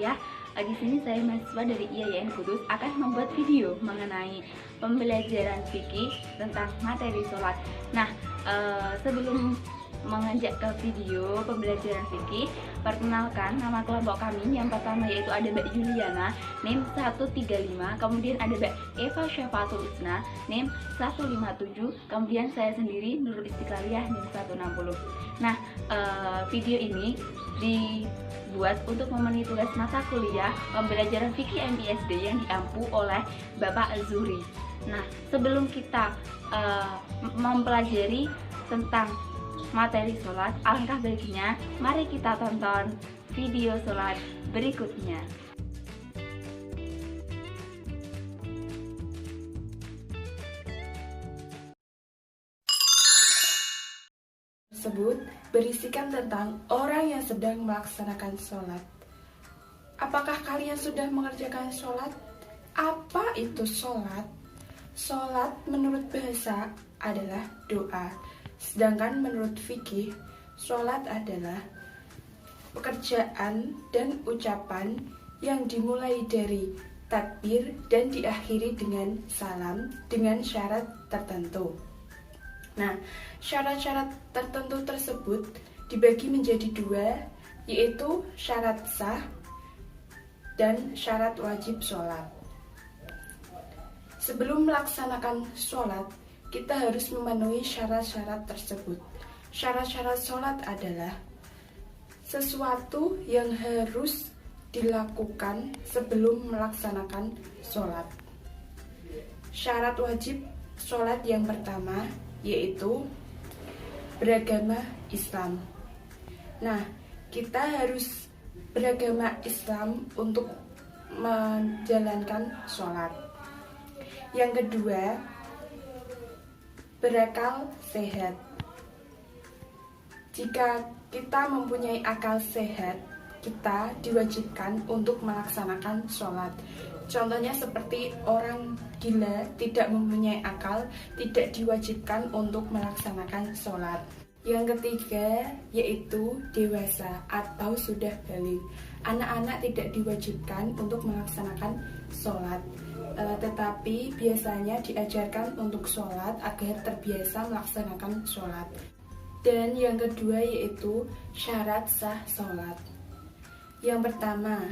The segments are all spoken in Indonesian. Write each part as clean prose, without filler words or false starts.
kuliah. Di sini saya mahasiswa dari IAIN Kudus akan membuat video mengenai pembelajaran fikih tentang materi sholat. Nah, sebelum mengajak ke video pembelajaran fikih, perkenalkan nama kelompok kami. Yang pertama yaitu ada Mbak Juliana, NIM 135, kemudian ada Mbak Eva Syafatul Husna, NIM 157, kemudian saya sendiri Nurul Istiqlaliyah, NIM 160. Nah, video ini dibuat untuk memenuhi tugas mata kuliah pembelajaran fikih MISD yang diampu oleh Bapak Zuhri. Nah, sebelum kita mempelajari tentang materi sholat, alangkah baiknya mari kita tonton video sholat berikutnya. Tersebut berisikan tentang orang yang sedang melaksanakan sholat. Apakah kalian sudah mengerjakan sholat? Apa itu sholat? Sholat menurut bahasa adalah doa. Sedangkan menurut fikih, sholat adalah pekerjaan dan ucapan yang dimulai dari takbir dan diakhiri dengan salam dengan syarat tertentu. Nah, syarat-syarat tertentu tersebut dibagi menjadi dua, yaitu syarat sah dan syarat wajib sholat. Sebelum melaksanakan sholat, kita harus memenuhi syarat-syarat tersebut. Syarat-syarat sholat adalah sesuatu yang harus dilakukan sebelum melaksanakan sholat. Syarat wajib sholat yang pertama yaitu beragama Islam. Nah, kita harus beragama Islam untuk menjalankan sholat. Yang kedua, berakal sehat. Jika kita mempunyai akal sehat, kita diwajibkan untuk melaksanakan sholat. Contohnya seperti orang gila tidak mempunyai akal, tidak diwajibkan untuk melaksanakan sholat. Yang ketiga yaitu dewasa atau sudah balik. Anak-anak tidak diwajibkan untuk melaksanakan sholat, tetapi biasanya diajarkan untuk sholat agar terbiasa melaksanakan sholat. Dan yang kedua yaitu syarat sah sholat. Yang pertama,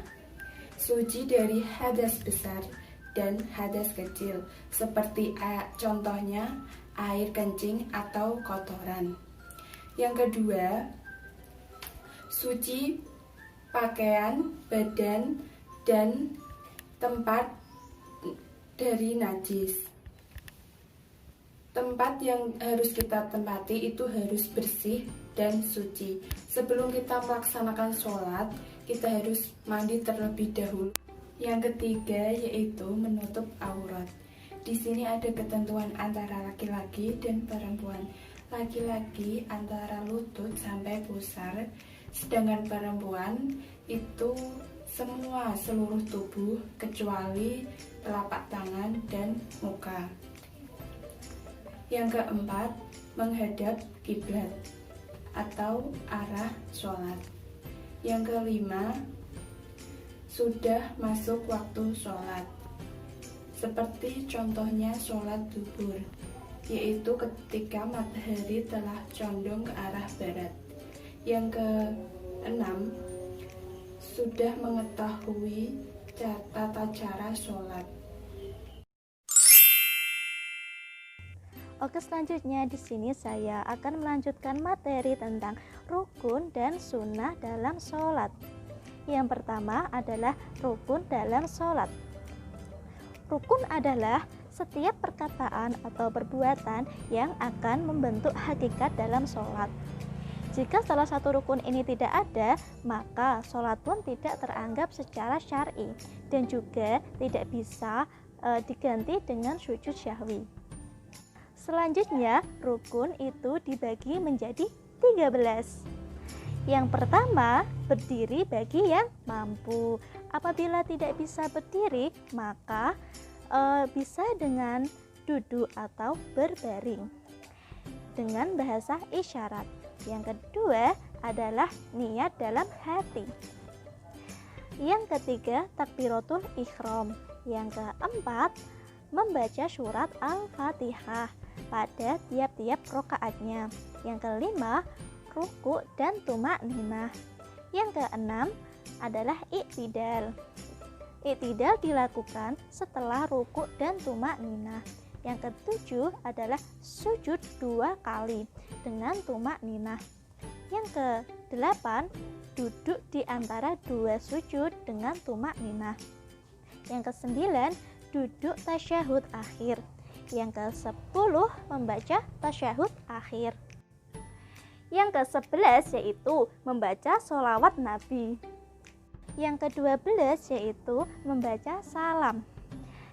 suci dari hadas besar dan hadas kecil, seperti contohnya air kencing atau kotoran. Yang kedua, suci pakaian, badan, dan tempat dari najis. Tempat yang harus kita tempati itu harus bersih dan suci. Sebelum kita melaksanakan sholat, kita harus mandi terlebih dahulu. Yang ketiga yaitu menutup aurat. Di sini ada ketentuan antara laki-laki dan perempuan. Laki-laki antara lutut sampai pusar, sedangkan perempuan itu semua seluruh tubuh kecuali telapak tangan dan muka. Yang keempat, menghadap kiblat atau arah sholat. Yang kelima, sudah masuk waktu sholat, seperti contohnya sholat duhur, yaitu ketika matahari telah condong ke arah barat. Yang keenam, sudah mengetahui tata cara sholat. Oke, selanjutnya di sini saya akan melanjutkan materi tentang rukun dan sunnah dalam sholat. Yang pertama adalah rukun dalam sholat. Rukun adalah setiap perkataan atau perbuatan yang akan membentuk hakikat dalam sholat. Jika salah satu rukun ini tidak ada, maka sholat pun tidak teranggap secara syar'i dan juga tidak bisa diganti dengan sujud syahwi. Selanjutnya, rukun itu dibagi menjadi 13. Yang pertama, berdiri bagi yang mampu. Apabila tidak bisa berdiri, maka bisa dengan duduk atau berbaring dengan bahasa isyarat. Yang kedua adalah niat dalam hati. Yang ketiga, takbiratul ihram. Yang keempat, membaca surat Al-Fatihah pada tiap-tiap rokaatnya. Yang kelima, ruku dan tumakninah. Yang keenam adalah i'tidal. I'tidal dilakukan setelah ruku dan tumakninah. Yang ketujuh adalah sujud 2 kali dengan tumakninah. Yang kedelapan, duduk di antara 2 sujud dengan tumakninah. Yang kesembilan, duduk tasyahud akhir. Yang ke-10, membaca tasyahud akhir. Yang ke-11 yaitu membaca sholawat Nabi. Yang ke-12 yaitu membaca salam.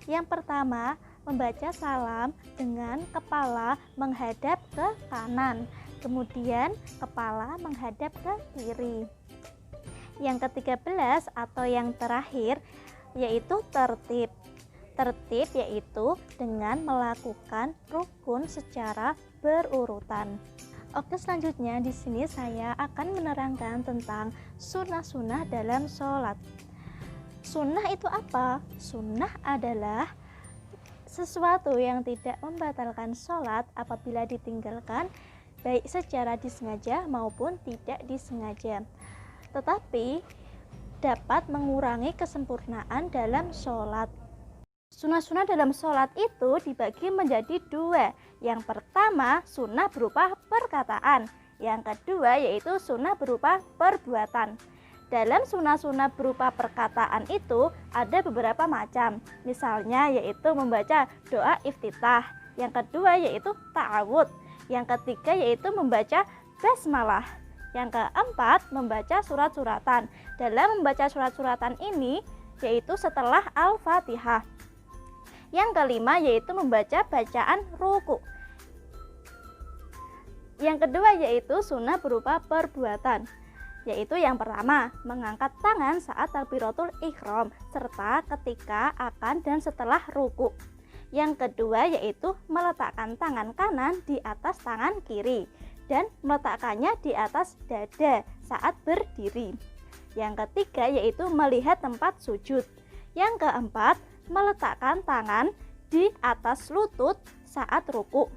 Yang pertama, membaca salam dengan kepala menghadap ke kanan, kemudian kepala menghadap ke kiri. Yang ke-13 atau yang terakhir yaitu tertib. Tertib yaitu dengan melakukan rukun secara berurutan. Oke, selanjutnya di sini saya akan menerangkan tentang sunnah-sunnah dalam sholat. Sunnah itu apa? Sunnah adalah sesuatu yang tidak membatalkan sholat apabila ditinggalkan, baik secara disengaja maupun tidak disengaja, tetapi dapat mengurangi kesempurnaan dalam sholat. Sunnah-sunnah dalam sholat itu dibagi menjadi 2. Yang pertama, sunnah berupa perkataan. Yang kedua yaitu sunnah berupa perbuatan. Dalam sunnah-sunnah berupa perkataan itu ada beberapa macam. Misalnya yaitu membaca doa iftitah. Yang kedua yaitu ta'awud. Yang ketiga yaitu membaca basmalah. Yang keempat, membaca surat-suratan. Dalam membaca surat-suratan ini yaitu setelah Al-Fatihah. Yang kelima yaitu membaca bacaan ruku. Yang kedua yaitu sunnah berupa perbuatan, yaitu yang pertama, mengangkat tangan saat takbiratul ihram serta ketika akan dan setelah ruku. Yang kedua yaitu meletakkan tangan kanan di atas tangan kiri dan meletakkannya di atas dada saat berdiri. Yang ketiga yaitu melihat tempat sujud. Yang keempat, meletakkan tangan di atas lutut saat ruku.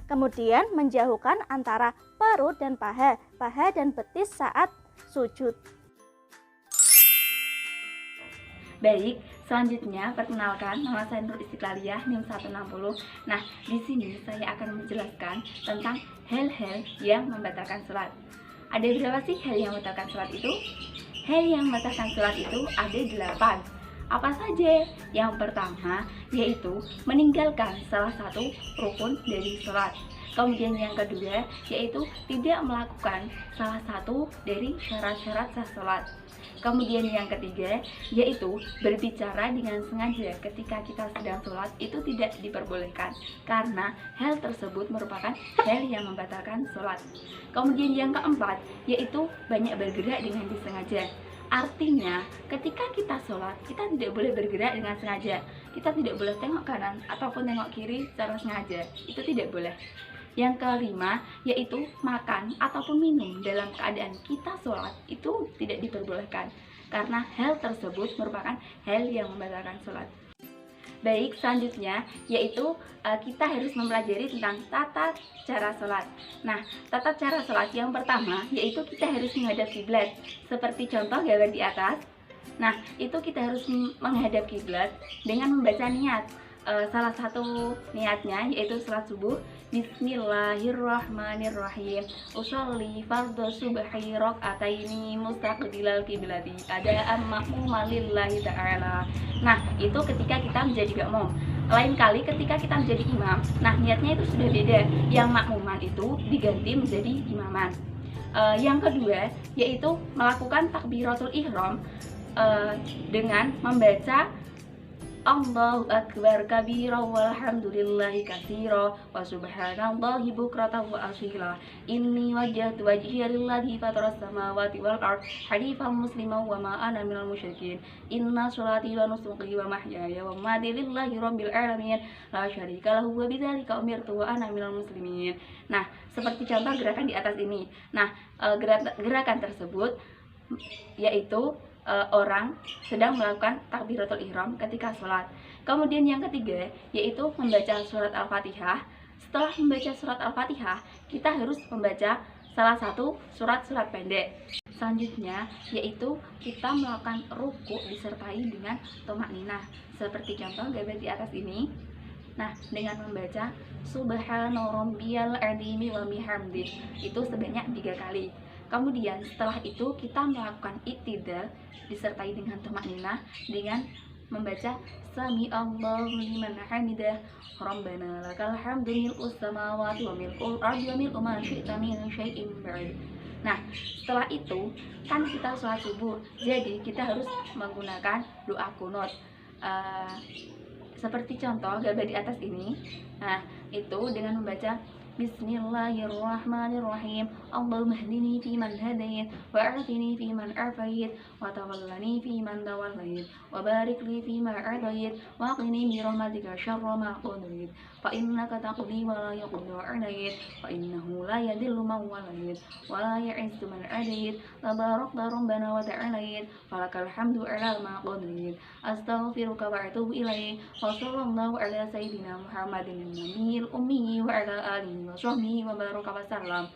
Kemudian menjauhkan antara perut dan paha dan betis saat sujud. Baik, selanjutnya perkenalkan, nama saya Nur Istiqlaliyah NIM 160. Nah, di sini saya akan menjelaskan tentang hal-hal yang membatalkan sholat. Ada berapa sih hal yang membatalkan sholat itu? Hal yang membatalkan sholat itu ada 8. Apa saja? Yang pertama yaitu meninggalkan salah satu rukun dari sholat. Kemudian yang kedua yaitu tidak melakukan salah satu dari syarat-syarat sah sholat. Kemudian yang ketiga yaitu berbicara dengan sengaja ketika kita sedang sholat itu tidak diperbolehkan, karena hal tersebut merupakan hal yang membatalkan sholat. Kemudian yang keempat yaitu banyak bergerak dengan disengaja. Artinya ketika kita sholat kita tidak boleh bergerak dengan sengaja. Kita tidak boleh tengok kanan ataupun tengok kiri secara sengaja. Itu tidak boleh. Yang kelima yaitu makan ataupun minum dalam keadaan kita sholat itu tidak diperbolehkan, karena hal tersebut merupakan hal yang membatalkan sholat. Baik, selanjutnya yaitu kita harus mempelajari tentang tata cara sholat. Nah, tata cara sholat yang pertama yaitu kita harus menghadap kiblat, seperti contoh gambar di atas. Nah, itu kita harus menghadap kiblat dengan membaca niat. Salah satu niatnya yaitu sholat subuh. Bismillahirrahmanirrahim. Usolli fardhu subhi raka'ataini mustaqbilal kiblati ada ma'muman lillahi ta'ala. Nah, itu ketika kita menjadi makmum. Lain kali ketika kita menjadi imam, nah niatnya itu sudah beda. Yang makmuman itu diganti menjadi imaman. Yang kedua yaitu melakukan takbiratul ihram dengan membaca Allahu akbar kabira walhamdulillahi katsira wa subhanallahi bukratan wa asila. Inni wajjahtu wajhiya lillazi fataras samawati wal ardh hanifan musliman wa ma ana minal musyrikin. Inna sholati wa nusuki wa mahyaya wa mamati lillahi rabbil alamin la syarika lahu wa bidzalika umirtu wa ana minal muslimin. Nah, seperti contoh gerakan di atas ini. Nah, gerakan tersebut yaitu orang sedang melakukan takbiratul ihram ketika sholat. Kemudian yang ketiga yaitu membaca surat Al-Fatihah. Setelah membaca surat Al-Fatihah, kita harus membaca salah satu surat-surat pendek. Selanjutnya yaitu kita melakukan ruku disertai dengan tumakninah seperti contoh gambar di atas ini. Nah, dengan membaca Subhana rabbiyal azimi wa bihamdih itu sebanyak 3 kali. Kemudian setelah itu kita melakukan i'tidal disertai dengan tumakninah dengan membaca Sami Allahu liman hamidah Rabbana lakal hamdu mil'us samawati wa mil'ul ardi wa mil'u ma syi'ta min syai'in ba'd. Nah, setelah itu kan kita sholat subuh, jadi kita harus menggunakan doa kunut. Seperti contoh gambar di atas ini. Nah, itu dengan membaca Bismillahirrahmanirrahim. Allahumma hdini fi man hadayt wa a'tini fi man afayt wa tawallani fi man tawallayt wa barik li fi ma a'tayt wa qini bi rahmatika syarra ma qadayt fa innaka taqdi wa la yuqda 'alayt fa innahu la yadhillu man walayt wa la ya'izzu man 'adayt tabarakta rabbana wa ta'alayt falakal hamdu 'ala ma qadayt astaghfiruka wa atubu ilaik wa sallallahu ala sayyidina Muhammadin nabiyil ummi wa ala alihi wa sahbihi wa baraka wasallam.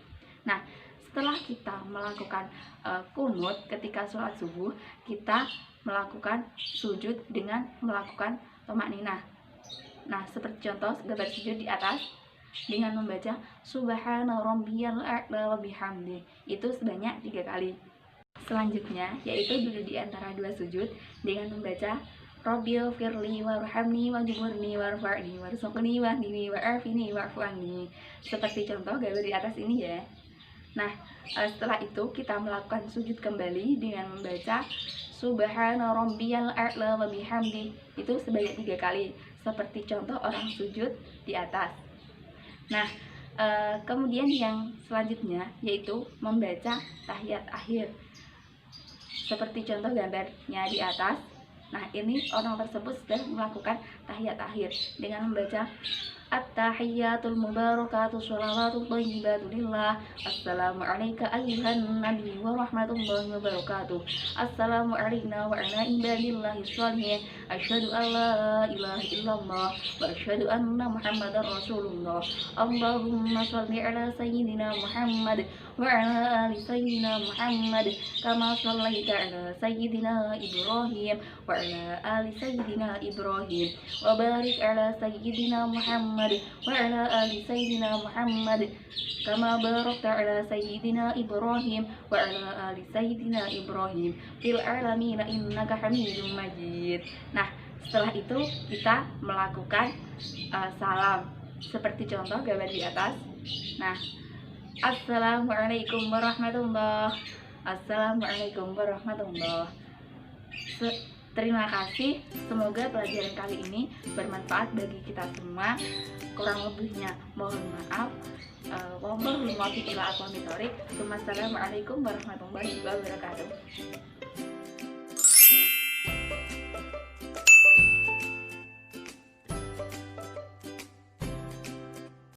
Nah, setelah kita melakukan kunut ketika sholat subuh, kita melakukan sujud dengan melakukan tumakninah. Nah, seperti contoh gambar sujud di atas dengan membaca Subhana rabbiyal a'la wa bihamdih itu sebanyak 3 kali. Selanjutnya yaitu duduk di antara 2 sujud dengan membaca Rabbil firli warhamni wajburni warfa'ni warzuqni wahdini wa'afini wa'fu anni. Seperti contoh gambar di atas ini ya. Nah, setelah itu kita melakukan sujud kembali dengan membaca Subhana rabbiyal a'la wa bihamdi itu sebanyak 3 kali. Seperti contoh orang sujud di atas. Nah, kemudian yang selanjutnya yaitu membaca tahiyat akhir. Seperti contoh gambarnya di atas. Nah, ini orang tersebut sudah melakukan tahiyat akhir dengan membaca At-tahiyyatul mubarakatuh sholawatu thayyibatu lillah. Assalamu alayka ayyuhan nabi wa rahmatullahi wa barakatuh. Assalamu alayna wa ala ibadillahi sholihin. Asyhadu an la ilaha illallah wa asyhadu anna muhammadar rasulullah. Allahumma sholli ala sayyidina Muhammad wa ala ali sayyidina Muhammad kama shallaita ala sayyidina Ibrahim wa ala ali sayyidina Ibrahim wa barik ala sayyidina Muhammad wa ala ali sayyidina Muhammad kama barakta ala sayyidina Ibrahim wa ala ali sayyidina Ibrahim fil alamin innaka Hamidum Majid. Nah, setelah itu kita melakukan salam seperti contoh gambar di atas. Nah, Assalamualaikum warahmatullahi. Assalamualaikum warahmatullahi. Terima kasih. Semoga pelajaran kali ini bermanfaat bagi kita semua. Kurang lebihnya mohon maaf. Wassalamualaikum warahmatullahi wabarakatuh.